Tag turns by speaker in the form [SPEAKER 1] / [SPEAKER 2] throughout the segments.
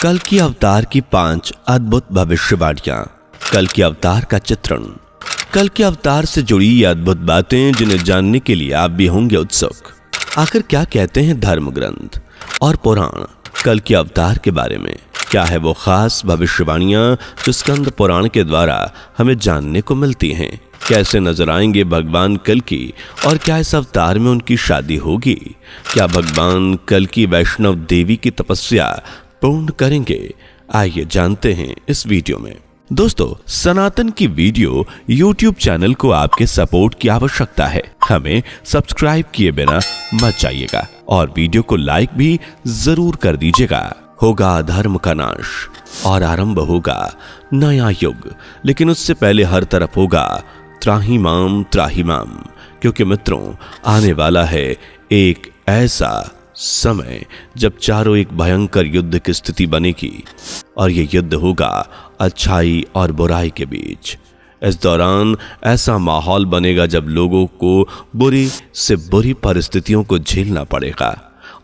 [SPEAKER 1] कल्कि अवतार की 5 अद्भुत भविष्यवाणियां। कल्कि अवतार का चित्रण। कल्कि अवतार से जुड़ी ये अद्भुत बातें जिन्हें जानने के लिए आप भी होंगे उत्सुक। आखिर क्या कहते हैं धर्म ग्रंथ और पुराण कल्कि अवतार के बारे में? क्या है वो खास भविष्यवाणियां जो स्कंद पुराण के द्वारा हमें जानने को मिलती हैं? कैसे नजर आएंगे भगवान कल्कि और क्या इस अवतार में उनकी शादी होगी? क्या भगवान कल्कि वैष्णव देवी की तपस्या पूर्ण करेंगे? आइए जानते हैं इस वीडियो में। दोस्तों, सनातन की वीडियो YouTube चैनल को आपके सपोर्ट की आवश्यकता है। हमें सब्सक्राइब किए बिना मत जाइएगा और वीडियो को लाइक भी जरूर कर दीजिएगा। होगा धर्म का नाश और आरंभ होगा नया युग, लेकिन उससे पहले हर तरफ होगा त्राहिमाम त्राहिमाम, क्योंकि मित्रों आने वाला है एक ऐसा समय जब चारों एक भयंकर युद्ध की स्थिति बनेगी और ये युद्ध होगा अच्छाई और बुराई के बीच। इस दौरान ऐसा माहौल बनेगा जब लोगों को बुरी से बुरी परिस्थितियों को झेलना पड़ेगा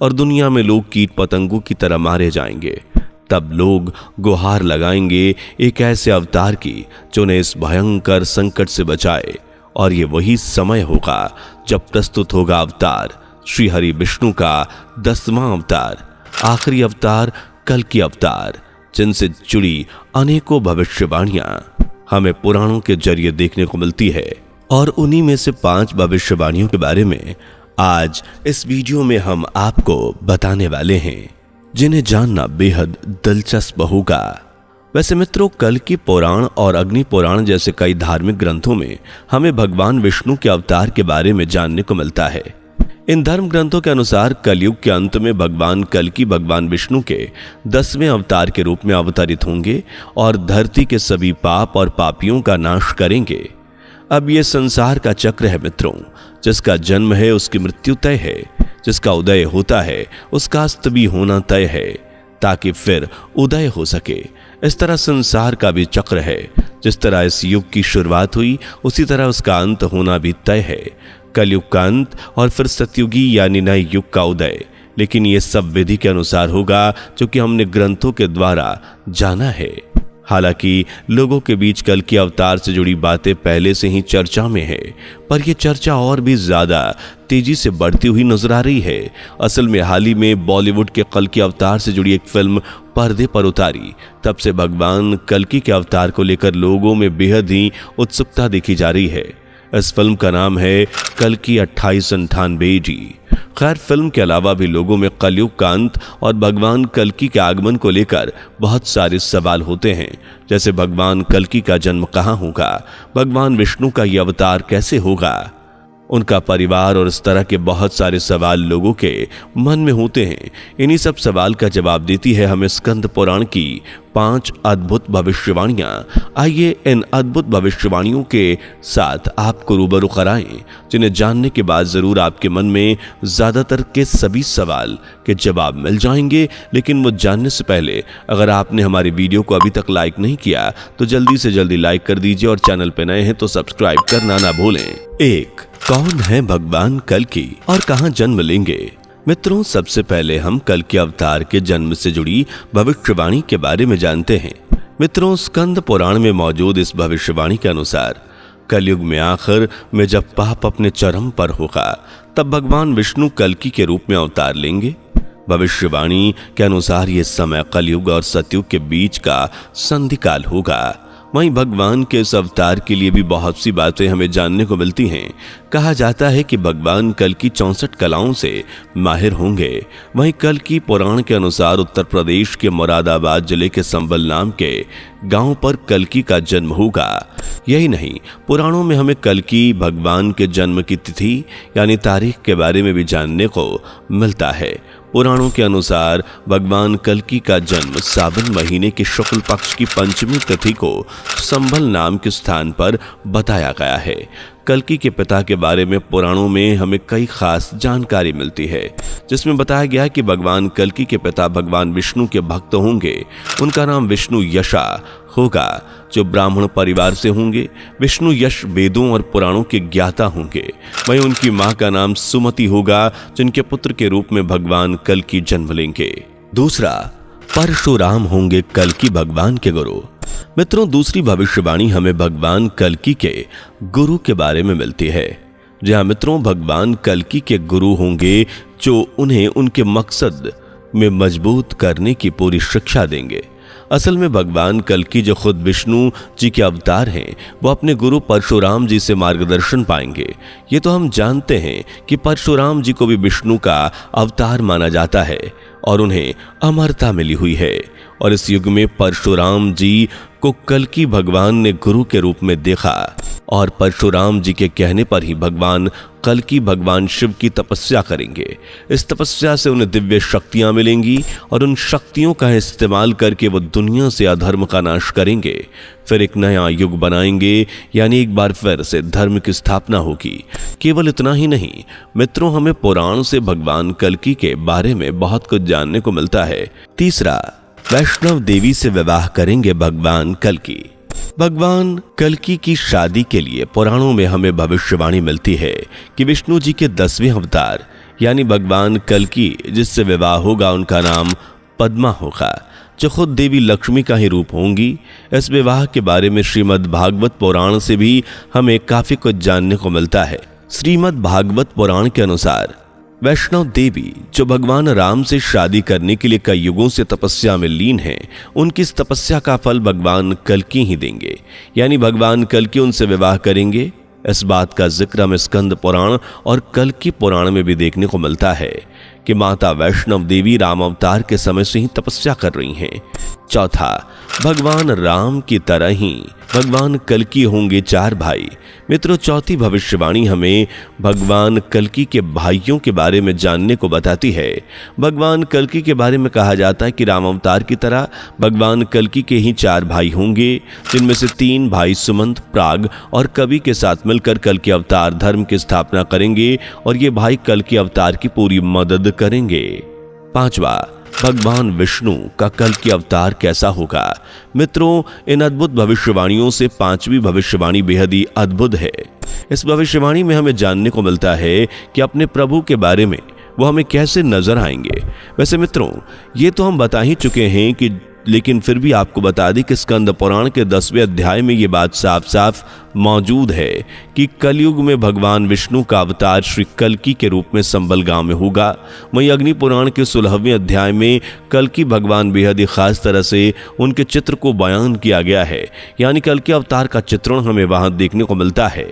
[SPEAKER 1] और दुनिया में लोग कीट पतंगों की तरह मारे जाएंगे। तब लोग गुहार लगाएंगे एक ऐसे अवतार की जो उन्हें इस भयंकर संकट से बचाए, और ये वही समय होगा जब प्रस्तुत होगा अवतार श्री हरि विष्णु का 10वां अवतार, आखिरी अवतार कल्कि अवतार, जिनसे जुड़ी अनेकों भविष्यवाणियां हमें पुराणों के जरिए देखने को मिलती है। और उन्हीं में से 5 भविष्यवाणियों के बारे में आज इस वीडियो में हम आपको बताने वाले हैं, जिन्हें जानना बेहद दिलचस्प होगा। वैसे मित्रों, कल्कि पुराण और अग्नि पुराण जैसे कई धार्मिक ग्रंथों में हमें भगवान विष्णु के अवतार के बारे में जानने को मिलता है। इन धर्म ग्रंथों के अनुसार कलयुग के अंत में भगवान कल्कि भगवान विष्णु के 10वें अवतार के रूप में अवतरित होंगे और धरती के सभी पाप और पापियों का नाश करेंगे। अब ये संसार का चक्र है मित्रों, जिसका जन्म है उसकी मृत्यु तय है, जिसका उदय होता है उसका अस्त भी होना तय है, ताकि फिर उदय हो सके। इस तरह संसार का भी चक्र है। जिस तरह इस युग की शुरुआत हुई उसी तरह उसका अंत होना भी तय है। कलयुग का अंत और फिर सतयुगी यानी नए युग का उदय। लेकिन ये सब विधि के अनुसार होगा जो कि हमने ग्रंथों के द्वारा जाना है। हालांकि लोगों के बीच कल्कि अवतार से जुड़ी बातें पहले से ही चर्चा में है, पर यह चर्चा और भी ज्यादा तेजी से बढ़ती हुई नजर आ रही है। असल में हाल ही में बॉलीवुड के कल्कि अवतार से जुड़ी एक फिल्म पर्दे पर उतारी, तब से भगवान कल्कि के अवतार को लेकर लोगों में बेहद ही उत्सुकता देखी जा रही है। इस फिल्म का नाम है कल्कि 2898 जी। खैर, फिल्म के अलावा भी लोगों में कलयुग का अंत और भगवान कल्कि के आगमन को लेकर बहुत सारे सवाल होते हैं, जैसे भगवान कल्कि का जन्म कहाँ होगा, भगवान विष्णु का यह अवतार कैसे होगा, उनका परिवार और इस तरह के बहुत सारे सवाल लोगों के मन में होते हैं। इन्हीं सब सवाल का जवाब देती है हमें स्कंद पुराण की 5 अद्भुत भविष्यवाणियां। आइए इन अद्भुत भविष्यवाणियों के साथ आपको रूबरू कराएं, जिन्हें जानने के बाद जरूर आपके मन में ज्यादातर के सभी सवाल के जवाब मिल जाएंगे। लेकिन वो जानने से पहले अगर आपने हमारी वीडियो को अभी तक लाइक नहीं किया तो जल्दी से जल्दी लाइक कर दीजिए और चैनल पे नए हैं तो सब्सक्राइब करना ना भूलें। 1. कौन है भगवान कल्कि और कहां जन्म लेंगे? मित्रों, सबसे पहले हम कल्कि अवतार के जन्म से जुड़ी भविष्यवाणी के बारे में जानते हैं। मित्रों, स्कंद पुराण में मौजूद इस भविष्यवाणी के अनुसार कलयुग में आखिर में जब पाप अपने चरम पर होगा तब भगवान विष्णु कल्कि के रूप में अवतार लेंगे। भविष्यवाणी के अनुसार यह समय कलयुग और सतयुग के बीच का संधिकाल होगा। वहीं भगवान के इस अवतार के लिए भी बहुत सी बातें हमें जानने को मिलती हैं। कहा जाता है कि भगवान कल्कि 64 कलाओं से माहिर होंगे। वहीं कल्कि पुराण के अनुसार उत्तर प्रदेश के मुरादाबाद जिले के संबल नाम के गांव पर कल्कि का जन्म होगा। यही नहीं, पुराणों में हमें कल्कि भगवान के जन्म की तिथि यानी तारीख के बारे में भी जानने को मिलता है। पुराणों के अनुसार भगवान कल्कि का जन्म सावन महीने के शुक्ल पक्ष की पंचमी तिथि को संबल नाम के स्थान पर बताया गया है। कल्कि के पिता के बारे में पुराणों में हमें कई खास जानकारी मिलती है, जिसमें बताया गया कि भगवान कल्कि के पिता भगवान विष्णु के भक्त होंगे। उनका नाम विष्णु यशा होगा जो ब्राह्मण परिवार से होंगे। विष्णु यश वेदों और पुराणों के ज्ञाता होंगे। वहीं उनकी मां का नाम सुमति होगा, जिनके पुत्र के रूप में भगवान कल्कि जन्म लेंगे। दूसरा, परशुराम होंगे कल्कि भगवान के गुरु। मित्रों, दूसरी भविष्यवाणी हमें भगवान कल्कि के गुरु के बारे में मिलती है। जहां मित्रों, भगवान कल्कि के गुरु होंगे जो उन्हें उनके मकसद में मजबूत करने की पूरी शिक्षा देंगे। असल में भगवान कल्कि जो खुद विष्णु जी के अवतार हैं, वो अपने गुरु परशुराम जी से मार्गदर्शन पाएंगे। ये तो हम जानते हैं कि परशुराम जी को भी विष्णु का अवतार माना जाता है और उन्हें अमरता मिली हुई है। और इस युग में परशुराम जी को कल्कि भगवान ने गुरु के रूप में देखा और परशुराम जी के कहने पर ही भगवान कल्कि भगवान शिव की तपस्या करेंगे। इस तपस्या से उन्हें दिव्य शक्तियां मिलेंगी और उन शक्तियों का इस्तेमाल करके वो दुनिया से अधर्म का नाश करेंगे। फिर एक नया युग बनाएंगे, यानी एक बार फिर से धर्म की स्थापना होगी। केवल इतना ही नहीं मित्रों, हमें पुराण से भगवान कल्कि के बारे में बहुत कुछ जानने को मिलता है। तीसरा, वैष्णव देवी से विवाह करेंगे भगवान कल्कि। भगवान कल्कि की शादी के लिए पुराणों में हमें भविष्यवाणी मिलती है कि विष्णु जी के 10वें अवतार यानी भगवान कल्कि जिससे विवाह होगा, उनका नाम पद्मा होगा, जो खुद देवी लक्ष्मी का ही रूप होंगी। इस विवाह के बारे में श्रीमद् भागवत पुराण से भी हमें काफी कुछ जानने को मिलता है। श्रीमद् भागवत पुराण के अनुसार वैष्णव देवी जो भगवान राम से शादी करने के लिए कई युगों से तपस्या में लीन हैं, उनकी इस तपस्या का फल भगवान कल्कि ही देंगे, यानी भगवान कल्कि उनसे विवाह करेंगे। इस बात का जिक्र हमें स्कंद पुराण और कल्कि पुराण में भी देखने को मिलता है कि माता वैष्णव देवी राम अवतार के समय से ही तपस्या कर रही हैं। चौथा, भगवान राम की तरह ही भगवान कल्कि होंगे 4 भाई। मित्रों, चौथी भविष्यवाणी हमें भगवान कल्कि के भाइयों के बारे में जानने को बताती है। भगवान कल्कि के बारे में कहा जाता है कि राम अवतार की तरह भगवान कल्कि के ही 4 भाई होंगे, जिनमें से 3 भाई सुमंत, प्राग और कवि के साथ मिलकर कल्कि अवतार धर्म की स्थापना करेंगे और ये भाई कल्कि अवतार की पूरी मदद करेंगे। पांचवा, भगवान विष्णु का कल्कि अवतार कैसा होगा। मित्रों, इन अद्भुत भविष्यवाणियों से 5वीं भविष्यवाणी बेहद ही अद्भुत है। इस भविष्यवाणी में हमें जानने को मिलता है कि अपने प्रभु के बारे में वो हमें कैसे नजर आएंगे। वैसे मित्रों, ये तो हम बता ही चुके हैं कि, लेकिन फिर भी आपको बता दें कि स्कंद पुराण के 10वें अध्याय में ये बात साफ साफ मौजूद है कि कलयुग में भगवान विष्णु का अवतार श्री कल्कि के रूप में संबल गांव में होगा। वहीं अग्नि पुराण के 16वें अध्याय में कल्कि भगवान बेहद ही खास तरह से उनके चित्र को बयान किया गया है, यानी कल्कि अवतार का चित्रण हमें वहां देखने को मिलता है।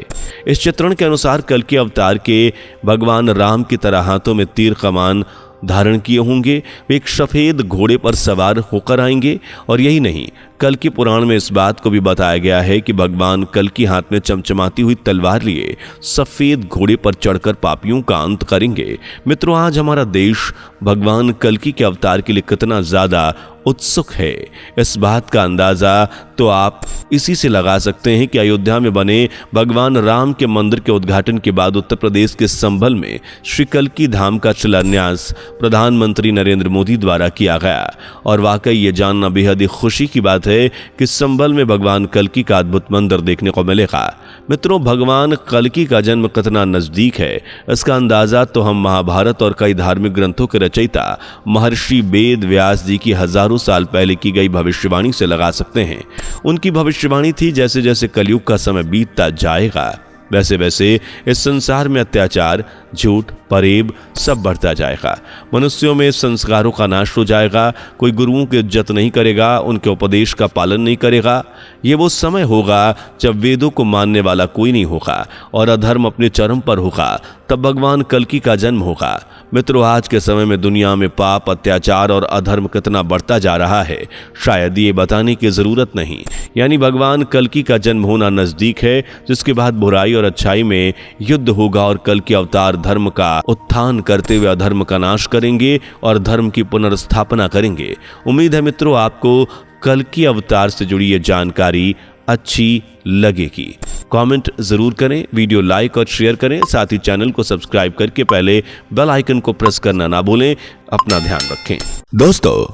[SPEAKER 1] इस चित्रण के अनुसार कल्कि अवतार के भगवान राम की तरह हाथों में तीर कमान धारण किए होंगे। वे एक सफेद घोड़े पर सवार होकर आएंगे। और यही नहीं, कल्कि पुराण में इस बात को भी बताया गया है कि भगवान कल्कि हाथ में चमचमाती हुई तलवार लिए सफेद घोड़े पर चढ़कर पापियों का अंत करेंगे। मित्रों, आज हमारा देश भगवान कल्कि के अवतार के लिए कितना ज्यादा उत्सुक है, इस बात का अंदाजा तो आप इसी से लगा सकते हैं कि अयोध्या में बने भगवान राम के मंदिर के उद्घाटन के बाद उत्तर प्रदेश के संभल में श्री कल्कि धाम का शिलान्यास प्रधानमंत्री नरेंद्र मोदी द्वारा किया गया। और वाकई ये जानना बेहद ही खुशी की बात है कि संभल में भगवान कल्कि का अद्भुत मंदिर देखने को मिलेगा। मित्रों, भगवान कल्कि का जन्म कितना नजदीक है, इसका अंदाजा तो हम महाभारत और कई धार्मिक ग्रंथों के रचयिता महर्षि वेद व्यास जी की हजारों साल पहले की गई भविष्यवाणी से लगा सकते हैं। उनकी भविष्यवाणी थी, जैसे जैसे कलयुग का समय बीतता जाएगा वैसे वैसे इस संसार में अत्याचार, झूठ, फरेब सब बढ़ता जाएगा। मनुष्यों में संस्कारों का नाश हो जाएगा। कोई गुरुओं की इज्जत नहीं करेगा, उनके उपदेश का पालन नहीं करेगा। ये वो समय होगा जब वेदों को मानने वाला कोई नहीं होगा और अधर्म अपने चरम पर होगा। तब भगवान कल्कि का जन्म होगा। मित्रों, आज के समय में दुनिया में पाप, अत्याचार और अधर्म कितना बढ़ता जा रहा है, शायद ये बताने की जरूरत नहीं। यानी भगवान कल्कि का जन्म होना नजदीक है, जिसके बाद बुराई और अच्छाई में युद्ध होगा और कल्कि अवतार धर्म का उत्थान करते हुए अधर्म का नाश करेंगे और धर्म की पुनर्स्थापना करेंगे। उम्मीद है मित्रों आपको कल्कि अवतार से जुड़ी ये जानकारी अच्छी लगेगी। कमेंट जरूर करें, वीडियो लाइक और शेयर करें, साथ ही चैनल को सब्सक्राइब करके पहले बेल आइकन को प्रेस करना ना भूलें। अपना ध्यान रखें। दोस्तों,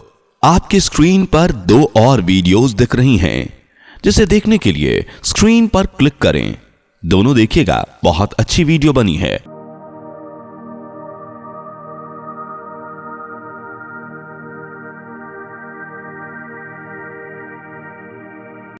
[SPEAKER 1] आपकी स्क्रीन पर 2 और वीडियोस दिख रही हैं, जिसे देखने के लिए स्क्रीन पर क्लिक करें। दोनों देखिएगा, बहुत अच्छी वीडियो बनी है।